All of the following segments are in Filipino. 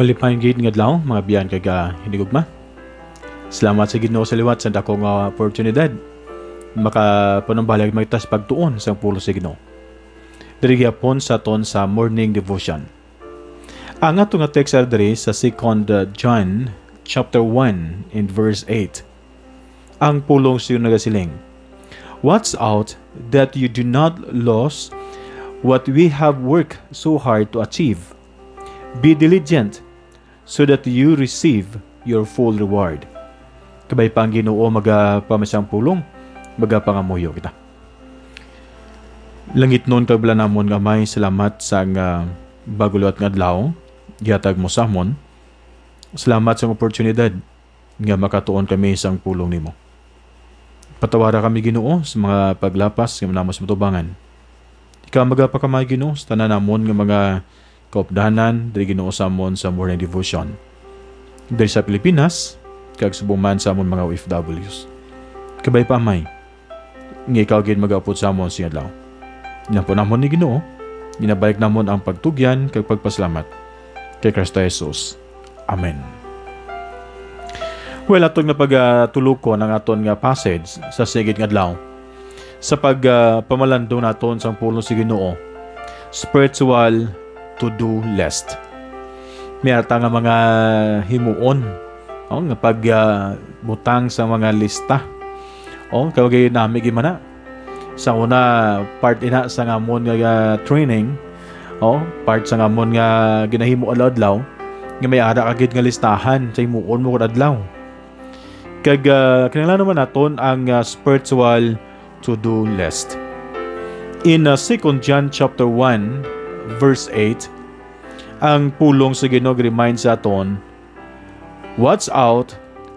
Malipayong gid nga adlaw mga biyan kay hinigugma. Salamat sa Ginoo sa liwat sa dako nga oportunidad makapanambalag magtas pagtuon sa pulo sa Ginoo. Diri gyapon sa ton sa morning devotion. Ang ato nga text diri sa 2 John chapter 1 in verse 8. Ang pulong siyo nagasiling, "Watch out that you do not lose what we have worked so hard to achieve. Be diligent so that you receive your full reward." Kabay pa ang Ginoo magapamasang pulong, magapangamuyo kita. Langit nun kabla namon nga may salamat sa bagulot nga adlaw, gihatag mo sa amon. Salamat sa oportunidad nga makatuon kami sa pulong nimo. Patawara kami Ginoo sa mga paglapas nga namos matubangan. Ikaw magapakamay Ginoo sa tanan namon nga mga kaupdanan diri Ginoo sa amon sa morning devotion. Diri sa Pilipinas, kag subong man sa amon mga OFWs. Kabay pa may nga ikaw gid magaupod sa amon sa adlaw. Inapo namon ni Ginoo, ginabalik namon ang pagtugyan kag pagpasalamat kay Kristo Jesus. Amen. Well, aton nga pagtulokon ang aton nga passage sa sigid nga adlaw sa pamalandong naton sang pulong si Ginoo, spiritual to-do list. May ata nga mga himuon nga pagbutang sa mga lista. Kawagay nami gimana. Sa una, part ina sa ngamon nga training, part sa ngamon nga ginahimo adlaw, nga may ara kagid nga listahan sa himuon mo kad adlaw. Kag kinahanglan naman naton ang spiritual to-do list. In 2 John chapter 1 verse 8, ang pulong sa Ginoo remind sa aton, "Watch out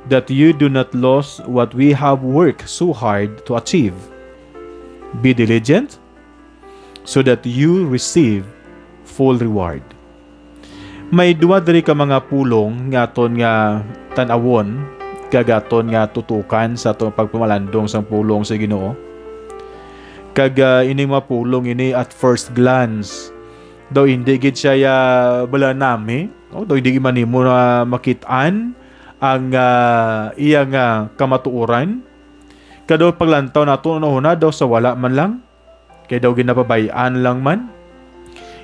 that you do not lose what we have worked so hard to achieve. Be diligent so that you receive full reward." May duwa diri ka mga pulong nga aton nga tan-awon kag aton nga tutukan sa atong pagpamalandong sang pulong sa Ginoo. Kag ini mga pulong ini at first glance daw hindi gid siya bala nami, daw hindi man nimo na makitaan ang iyang kamatuoran. Kadaw paglantaw nato una daw sa wala man lang, kay daw ginapabayaan lang man.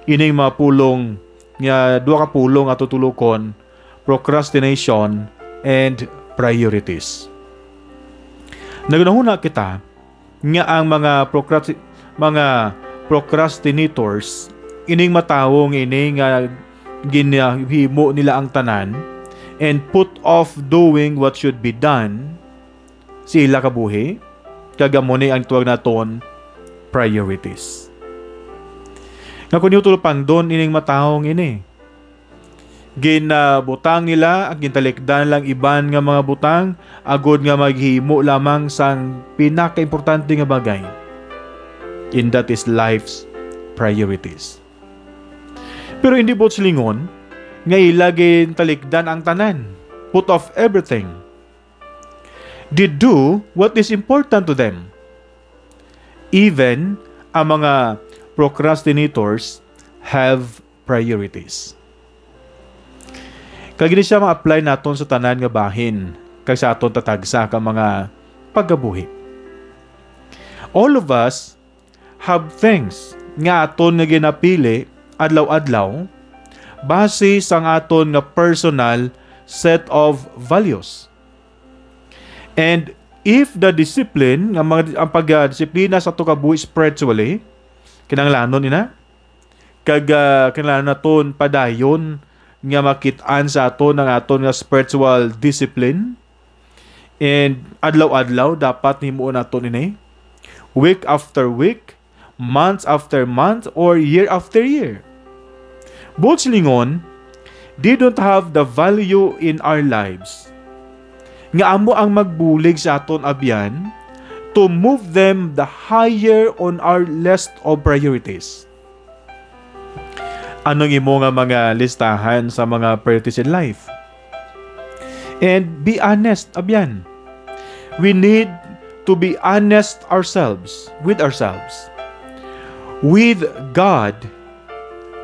Ining mga pulong nga duha ka pulong ato tulokon, procrastination and priorities. Nagunahuna kita nga ang mga procrastinators ining matawong ini nga ginahimo nila ang tanan and put off doing what should be done, sila kabuhi kagamoni ang tuwag naton priorities. Nga kung tulpang doon ining matawong ini ginabutang nila at gintalikdan lang iban nga mga butang agod nga maghimo lamang sang pinaka-importante nga bagay, and that is life's priorities. Pero hindi po silingon nga ilagay talikdan ang tanan, put off everything. They do what is important to them. Even ang mga procrastinators have priorities. Kag gini siya ma-apply naton sa tanan nga bahin kag sa aton tatagsa ka mga paggabuhi. All of us have things nga aton nga ginapili adlaw-adlaw base sa aton nga personal set of values. And if the discipline ang pagdisiplina sa ato kabuhi spiritually kinahanglanon ina kag kinahanglan naton padayon nga makit-an sa aton ang aton nga spiritual discipline, and adlaw-adlaw dapat himuon naton ini, week after week, month after month, or year after year. Both silingon, they don't have the value in our lives nga amo ang magbulig sa aton abyan to move them the higher on our list of priorities. Anong imo nga mga listahan sa mga priorities in life? And be honest, abyan. We need to be honest with ourselves. With God,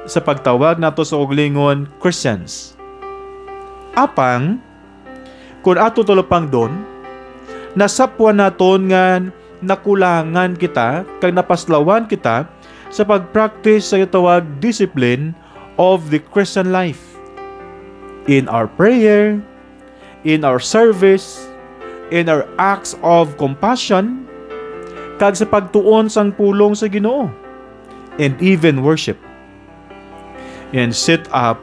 sa pagtawag nato sa uglingon Christians. Apang, kung ato tulapang doon, nasapwa naton nga nakulangan kita, kag napaslawan kita sa pag-practice sa tawag discipline of the Christian life. In our prayer, in our service, in our acts of compassion, kag sa pagtuon sang pulong sa Ginoo, and even worship. And set up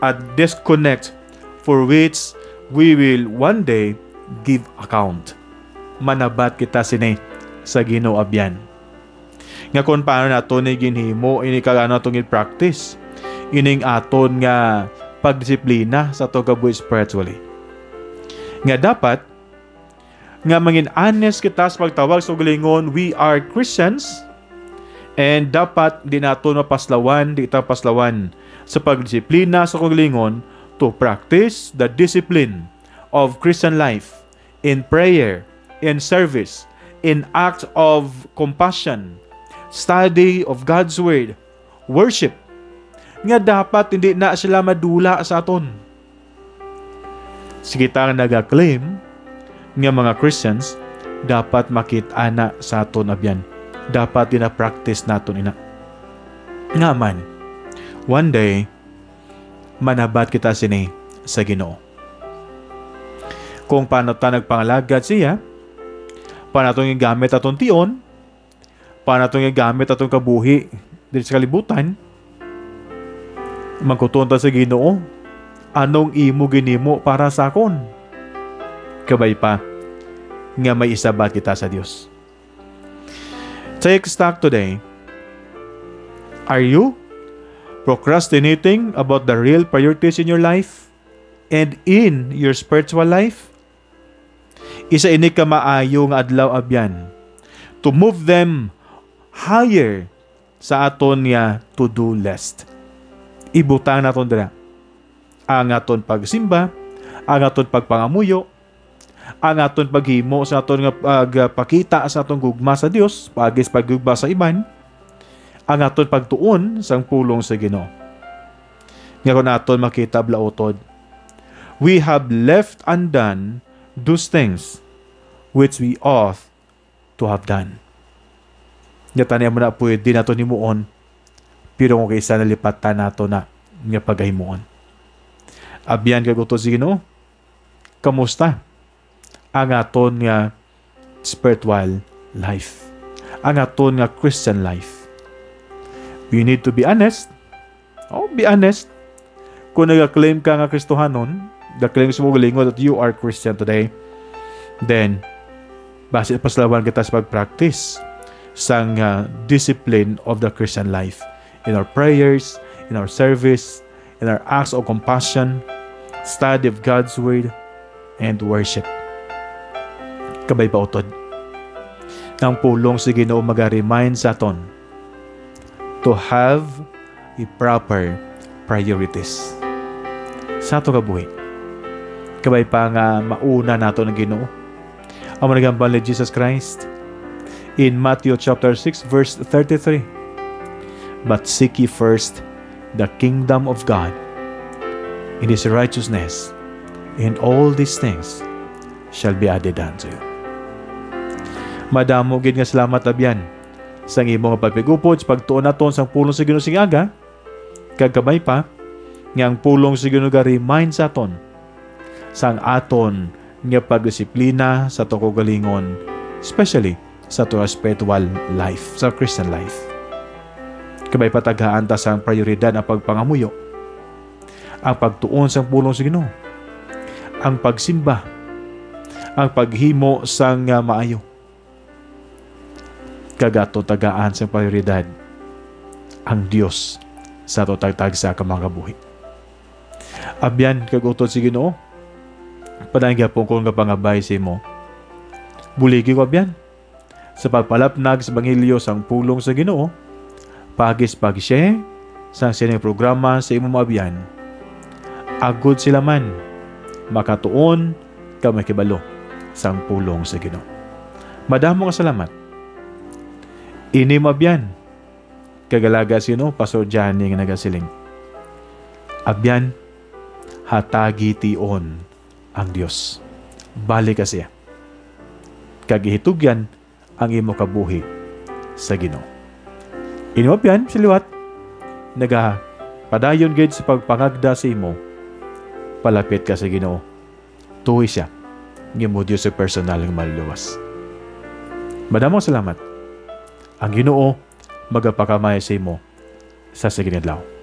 a disconnect for which we will one day give account. Manabat kita sini sa Ginoo abyan. Nga kung paano nato ni ginhimo, ini kagano itong i-practice. Ining aton nga pagdisiplina sa itong kabuhi spiritually. Nga dapat, nga mangin honest kita sa pagtawag sa ugalingon, we are Christians, and dapat di nato mapaslawan, di ita paslawan sa pagdisiplina sa ugalingon to practice the discipline of Christian life in prayer, in service, in acts of compassion, study of God's Word, worship, nga dapat hindi na sila madula sa aton. Sige tayo nag-claim nga mga Christians, dapat makita na sa aton abyan. Dapat dina-practice naton ina. Nga man, one day, manabat kita sini sa Ginoo. Kung paano ta nagpangalagad siya, paano itong gamit atong tion, paano itong gamit atong kabuhi dito sa kalibutan, magkutunta sa Ginoo, anong imo ginimo para sa akon? Kabay pa, nga may isabat kita sa Dios. Take stock today. Are you procrastinating about the real priorities in your life and in your spiritual life? Isa ini ka maayo nga adlaw abyan to move them higher sa aton nga to-do list. Ibutang naton dira ang aton pagsimba, ang aton pagpangamuyo, ang aton paghimo sa aton nga pagpakita sa aton gugma sa Dios, pagis paggugma sa iban, ang aton pagtuon sang pulong sa Ginoo. Nga kung aton makita blautod, we have left undone those things which we ought to have done. Nga mo na pwede nato himuon, pero kung kaysa nalipatan nato na nga paghimuon. Abyan kag utos si Ginoo, kamusta ang aton nga spiritual life, ang aton nga Christian life? We need to be honest. Be honest. Kung nag-claim ka nga Kristohanon, nag-claim sa mga linggo that you are Christian today, then base paslawan kita sa pag-practice sang discipline of the Christian life in our prayers, in our service, in our acts of compassion, study of God's Word, and worship. Kabay pa utod, ang pulong sa Ginoo mag-remind sa aton to have a proper priorities sa ato kabuhi. Kabay pa nga mauna nato ng Ginoo ang managambal ni Jesus Christ in Matthew chapter 6 verse 33. But seek ye first the kingdom of God and His righteousness, and all these things shall be added unto you. Madamo gid nga salamat abyan sa imong pagpigupod sa pagtuon naton sang pulong sa Ginoo sing aga, kag kabay pa nga ang pulong sa Ginoo ga remind sa aton sang aton nga pagdisiplina sa ato kagalingon, especially sa ato spiritual life, sa Christian life. Kabay pataghaan ta sang prioridad ang pagpangamuyo, ang pagtuon sang pulong sa Ginoo, ang pagsimba, ang paghimo sang maayo. Kagato tagaan sang prioridad ang Dios sa ato tagtag sa kamangkabuhi. Abyan kagutod si Ginoo, pananggapon ko nga pangabay si mo. Buligi ko abyan sa pagpalapnag sa Ebanghelyo sang pulong sa Ginoo, pagis pag-share sang sining programa sa imong abyan. Agud sila man makatuon ka makibalo sang pulong sa Ginoo. Madamo nga salamat. Ini mabyan kagalaga sino Pastor Johnny nga nagasiling. Abyan hatagi tion ang Dios. Balik ka siya. Kagihitugyan ang imo kabuhi sa Ginoo. Inuapyan siliwat, padayon gid sa pagpangagda sa imo, palapit ka sa Ginoo. Tuwi siya, ng imo Diyos sa personal ng maluluwas. Madamong salamat. Ang Ginoo magapakamay sa imo sa sige nga adlaw.